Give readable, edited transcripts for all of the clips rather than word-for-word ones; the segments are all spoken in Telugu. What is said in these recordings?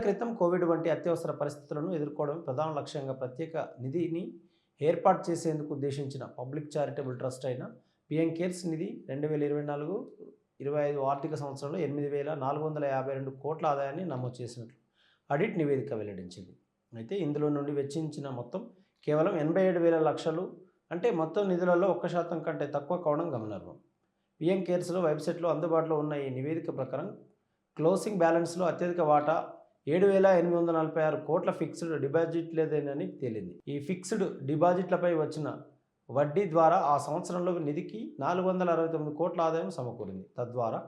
క్రితం కోవిడ్ వంటి అత్యవసర పరిస్థితులను ఎదుర్కోవడం ప్రధాన లక్ష్యంగా ప్రత్యేక నిధిని ఏర్పాటు చేసేందుకు ఉద్దేశించిన పబ్లిక్ చారిటబుల్ ట్రస్ట్ అయిన పిఎం కేర్స్ నిధి 2024-25 ఆర్థిక సంవత్సరంలో 8,452 కోట్ల ఆదాయాన్ని నమోదు చేసినట్లు ఆడిట్ నివేదిక వెల్లడించింది. అయితే ఇందులో నుండి వెచ్చించిన మొత్తం కేవలం 87,000 లక్షలు, అంటే మొత్తం నిధులలో 1% కంటే తక్కువ కావడం గమనార్హం. పిఎం కేర్స్లో వెబ్సైట్లో అందుబాటులో ఉన్న ఈ నివేదిక ప్రకారం క్లోజింగ్ బ్యాలెన్స్లో అత్యధిక వాటా 7,846 కోట్ల ఫిక్స్డ్ డిపాజిట్లేదేనని తేలింది. ఈ ఫిక్స్డ్ డిపాజిట్లపై వచ్చిన వడ్డీ ద్వారా ఆ సంవత్సరంలో నిధికి 469 కోట్ల ఆదాయం సమకూరింది. తద్వారా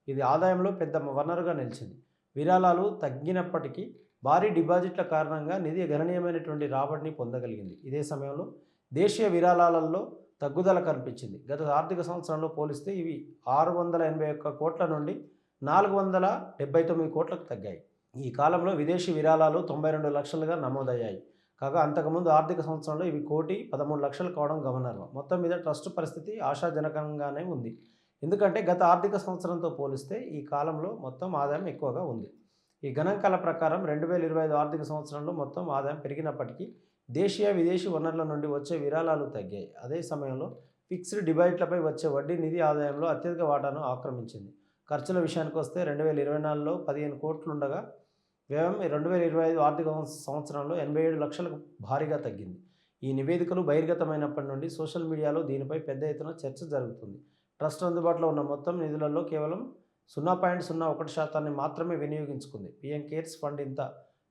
ఇది ఆదాయంలో పెద్ద వనరుగా నిలిచింది. విరాళాలు తగ్గినప్పటికీ భారీ డిపాజిట్ల కారణంగా నిధి గణనీయమైనటువంటి రాబడిని పొందగలిగింది. ఇదే సమయంలో దేశీయ విరాళాలలో తగ్గుదల కనిపించింది. గత ఆర్థిక సంవత్సరంలో పోలిస్తే ఇవి 681 కోట్ల నుండి 479 కోట్లకు తగ్గాయి. ఈ కాలంలో విదేశీ విరాళాలు 92 లక్షలుగా నమోదయ్యాయి. కాగా అంతకుముందు ఆర్థిక సంవత్సరంలో ఇవి 1,13,00,000 కావడం గమనార్హం. మొత్తం మీద ట్రస్ట్ పరిస్థితి ఆశాజనకంగానే ఉంది. ఎందుకంటే గత ఆర్థిక సంవత్సరంతో పోలిస్తే ఈ కాలంలో మొత్తం ఆదాయం ఎక్కువగా ఉంది. ఈ గణాంకాల ప్రకారం 2025 ఆర్థిక సంవత్సరంలో మొత్తం ఆదాయం పెరిగినప్పటికీ దేశీయ విదేశీ వనరుల నుండి వచ్చే విరాళాలు తగ్గాయి. అదే సమయంలో ఫిక్స్డ్ డిపాజిట్లపై వచ్చే వడ్డీ నిధి ఆదాయంలో అత్యధిక వాటాను ఆక్రమించింది. ఖర్చుల విషయానికి వస్తే 2024లో 15 కోట్లుండగా వ్యయం 2025 ఆర్థిక సంవత్సరంలో 87 లక్షలకు భారీగా తగ్గింది. ఈ నివేదికలు బహిర్గతమైనప్పటి నుండి సోషల్ మీడియాలో దీనిపై పెద్ద ఎత్తున చర్చ జరుగుతుంది. ట్రస్ట్ అందుబాటులో ఉన్న మొత్తం నిధులలో కేవలం 0.01% మాత్రమే వినియోగించుకుంది. పిఎం కేర్స్ ఫండ్ ఇంత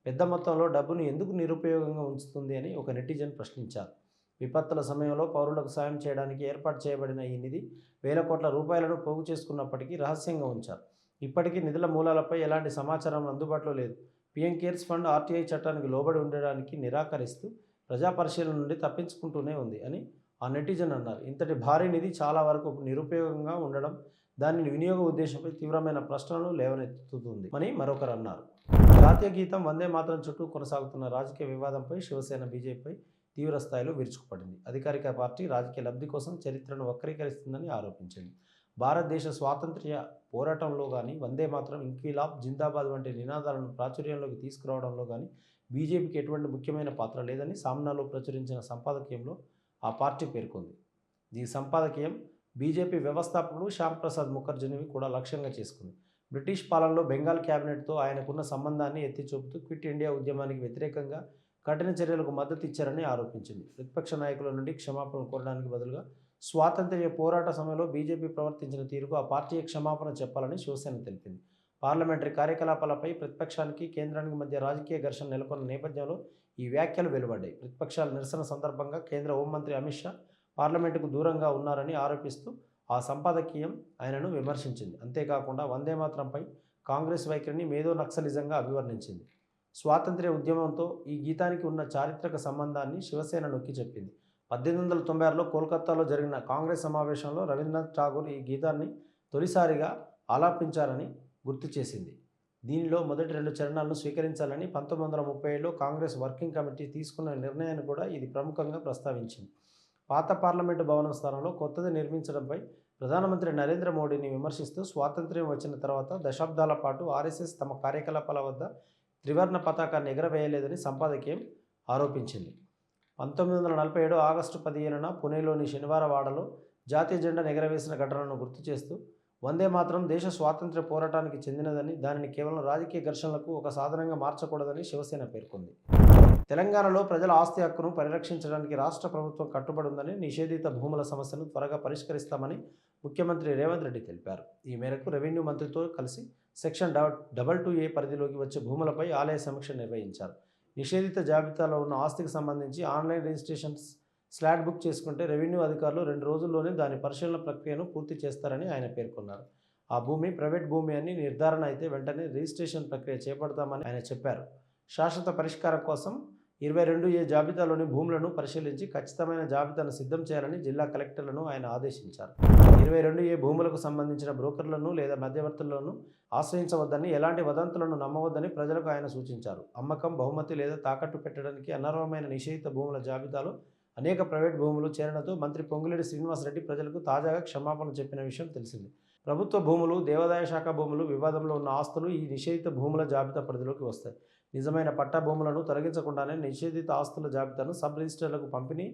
పెద్ద మొత్తంలో డబ్బును ఎందుకు నిరుపయోగంగా ఉంచుతుంది అని ఒక నెటిజన్ ప్రశ్నించారు. విపత్తుల సమయంలో పౌరులకు సాయం చేయడానికి ఏర్పాటు చేయబడిన ఈ నిధి వేల కోట్ల రూపాయలను పోగు చేసుకున్నప్పటికీ రహస్యంగా ఉంచారు. ఇప్పటికీ నిధుల మూలాలపై ఎలాంటి సమాచారం అందుబాటులో లేదు. పిఎం కేర్స్ ఫండ్ ఆర్టీఐ చట్టానికి లోబడి ఉండడానికి నిరాకరిస్తూ ప్రజా పరిశీలన నుండి తప్పించుకుంటూనే ఉంది అని ఆ నెటిజన్ అన్నారు. ఇంతటి భారీ నిధి చాలా వరకు నిరుపయోగంగా ఉండడం దాని వినియోగ ఉద్దేశంపై తీవ్రమైన ప్రశ్నలను లేవనెత్తుతుంది అని మరొకరు అన్నారు. జాతీయ గీతం వందే మాతరం చుట్టూ కొనసాగుతున్న రాజకీయ వివాదంపై శివసేన బీజేపీ తీవ్ర స్థాయిలో విరుచుకుపడింది. అధికారిక పార్టీ రాజకీయ లబ్ధి కోసం చరిత్రను వక్రీకరిస్తుందని ఆరోపించింది. భారతదేశ స్వాతంత్ర్య పోరాటంలో కానీ, వందే మాతరం, ఇంక్విలాబ్ జిందాబాద్ వంటి నినాదాలను ప్రాచుర్యంలోకి తీసుకురావడంలో కానీ బీజేపీకి ఎటువంటి ముఖ్యమైన పాత్ర లేదని సామ్నాలో ప్రచురించిన సంపాదకీయంలో ఆ పార్టీ పేర్కొంది. ఈ సంపాదకీయం బీజేపీ వ్యవస్థాపకుడు శ్యామ్ ప్రసాద్ ముఖర్జీని కూడా లక్ష్యంగా చేసుకుంది. బ్రిటిష్ పాలనలో బెంగాల్ క్యాబినెట్తో ఆయనకున్న సంబంధాన్ని ఎత్తి చూపుతూ క్విట్ ఇండియా ఉద్యమానికి వ్యతిరేకంగా కఠిన చర్యలకు మద్దతు ఇచ్చారని ఆరోపించింది. ప్రతిపక్ష నాయకుల నుండి క్షమాపణ కోరడానికి బదులుగా స్వాతంత్ర్య పోరాట సమయంలో బీజేపీ ప్రవర్తించిన తీరుకు ఆ పార్టీ క్షమాపణ చెప్పాలని శివసేన తెలిపింది. పార్లమెంటరీ కార్యకలాపాలపై ప్రతిపక్షానికి కేంద్రానికి మధ్య రాజకీయ ఘర్షణ నెలకొన్న నేపథ్యంలో ఈ వ్యాఖ్యలు వెలువడ్డాయి. ప్రతిపక్షాల నిరసన సందర్భంగా కేంద్ర హోంమంత్రి అమిత్ షా పార్లమెంటుకు దూరంగా ఉన్నారని ఆరోపిస్తూ ఆ సంపాదకీయం ఆయనను విమర్శించింది. అంతేకాకుండా వందే మాతరంపై కాంగ్రెస్ వైఖరిని మేధో నక్సలిజంగా అభివర్ణించింది. స్వాతంత్ర్య ఉద్యమంతో ఈ గీతానికి ఉన్న చారిత్రక సంబంధాన్ని శివసేన నొక్కి చెప్పింది. 1896లో కోల్కతాలో జరిగిన కాంగ్రెస్ సమావేశంలో రవీంద్రనాథ్ ఠాగూర్ ఈ గీతాన్ని తొలిసారిగా ఆలాపించారని గుర్తు చేసింది. దీనిలో మొదటి 2 చరణాలను స్వీకరించాలని 1937లో కాంగ్రెస్ వర్కింగ్ కమిటీ తీసుకున్న నిర్ణయాన్ని కూడా ఇది ప్రముఖంగా ప్రస్తావించింది. పాత పార్లమెంటు భవనం స్థానంలో కొత్తది నిర్మించడంపై ప్రధానమంత్రి నరేంద్ర మోడీని విమర్శిస్తూ స్వాతంత్ర్యం వచ్చిన తర్వాత దశాబ్దాల పాటు ఆర్ఎస్ఎస్ తమ కార్యకలాపాల వద్ద త్రివర్ణ పతాకాన్ని ఎగరవేయలేదని సంపాదకీయం ఆరోపించింది. 1947 ఆగస్టు 15న పుణేలోని శనివారవాడలో జాతీయ జెండాను ఎగరవేసిన ఘటనను గుర్తు చేస్తూ వందే మాతరం దేశ స్వాతంత్ర్య పోరాటానికి చెందినదని, దానిని కేవలం రాజకీయ ఘర్షణలకు ఒక సాధనంగా మార్చకూడదని శివసేన పేర్కొంది. తెలంగాణలో ప్రజల ఆస్తి హక్కును పరిరక్షించడానికి రాష్ట్ర ప్రభుత్వం కట్టుబడి ఉందని, నిషేధిత భూముల సమస్యను త్వరగా పరిష్కరిస్తామని ముఖ్యమంత్రి రేవంత్ రెడ్డి తెలిపారు. ఈ మేరకు రెవెన్యూ మంత్రితో కలిసి సెక్షన్ 222A పరిధిలోకి వచ్చే భూములపై ఆలయ సమీక్ష నిర్వహించారు. నిషేధిత జాబితాలో ఉన్న ఆస్తికి సంబంధించి ఆన్లైన్ రిజిస్ట్రేషన్ స్లాట్ బుక్ చేసుకుంటే రెవెన్యూ అధికారులు 2 రోజుల్లోనే దాని పరిశీలన ప్రక్రియను పూర్తి చేస్తారని ఆయన పేర్కొన్నారు. ఆ భూమి ప్రైవేట్ భూమి అని నిర్ధారణ అయితే వెంటనే రిజిస్ట్రేషన్ ప్రక్రియ చేపడతామని ఆయన చెప్పారు. శాశ్వత పరిష్కారం కోసం 22A జాబితాలోని భూములను పరిశీలించి ఖచ్చితమైన జాబితాను సిద్ధం చేయాలని జిల్లా కలెక్టర్లను ఆయన ఆదేశించారు. 22A భూములకు సంబంధించిన బ్రోకర్లను లేదా మధ్యవర్తులను ఆశ్రయించవద్దని, ఎలాంటి వదంతులను నమ్మవద్దని ప్రజలకు ఆయన సూచించారు. అమ్మకం, బహుమతి లేదా తాకట్టు పెట్టడానికి అనర్హమైన నిషేధిత భూముల జాబితాలో అనేక ప్రైవేట్ భూములు చేరడంతో మంత్రి పొంగులేటి శ్రీనివాసరెడ్డి ప్రజలకు తాజాగా క్షమాపణ చెప్పిన విషయం తెలిసింది. ప్రభుత్వ భూములు, దేవాదాయ శాఖ భూములు, వివాదంలో ఉన్న ఆస్తులు ఈ నిషేధిత భూముల జాబితా పరిధిలోకి వస్తాయి. నిజమైన పట్టా భూములను తొలగించకుండానే నిషేధిత ఆస్తుల జాబితాను సబ్ రిజిస్టర్లకు పంపిణీ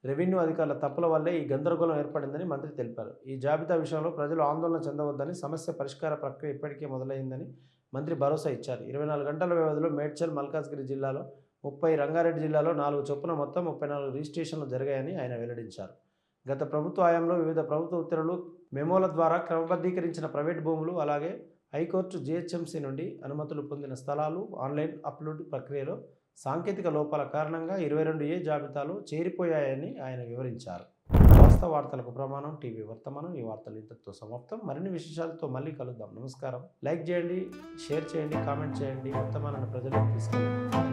రెవెన్యూ అధికారుల తప్పుల వల్లే ఈ గందరగోళం ఏర్పడిందని మంత్రి తెలిపారు. ఈ జాబితా విషయంలో ప్రజలు ఆందోళన చెందవద్దని, సమస్య పరిష్కార ప్రక్రియ ఇప్పటికే మొదలైందని మంత్రి భరోసా ఇచ్చారు. 24 గంటల వ్యవధిలో మేడ్చల్, మల్కాజ్గిరి జిల్లాలో 30, రంగారెడ్డి జిల్లాలో 4 చొప్పున మొత్తం 34 రిజిస్ట్రేషన్లు జరిగాయని ఆయన వెల్లడించారు. గత ప్రభుత్వ హయాంలో వివిధ ప్రభుత్వ ఉత్తర్వులు, మెమోల ద్వారా క్రమబద్ధీకరించిన ప్రైవేట్ భూములు, అలాగే హైకోర్టు, జీహెచ్ఎంసీ నుండి అనుమతులు పొందిన స్థలాలు ఆన్లైన్ అప్లోడ్ ప్రక్రియలో సాంకేతిక లోపాల కారణంగా 22A జాబితాలో చేరిపోయాయని ఆయన వివరించారు. వాస్తవ వార్తలకు ప్రమాణం టీవీ వర్తమానం. ఈ వార్తలు ఇంతటితో సమాప్తం. మరిన్ని విశేషాలతో మళ్ళీ కలుద్దాం. నమస్కారం. లైక్ చేయండి, షేర్ చేయండి, కామెంట్ చేయండి. వర్తమానాన్ని ప్రజలకు తీసుకెళ్ళండి.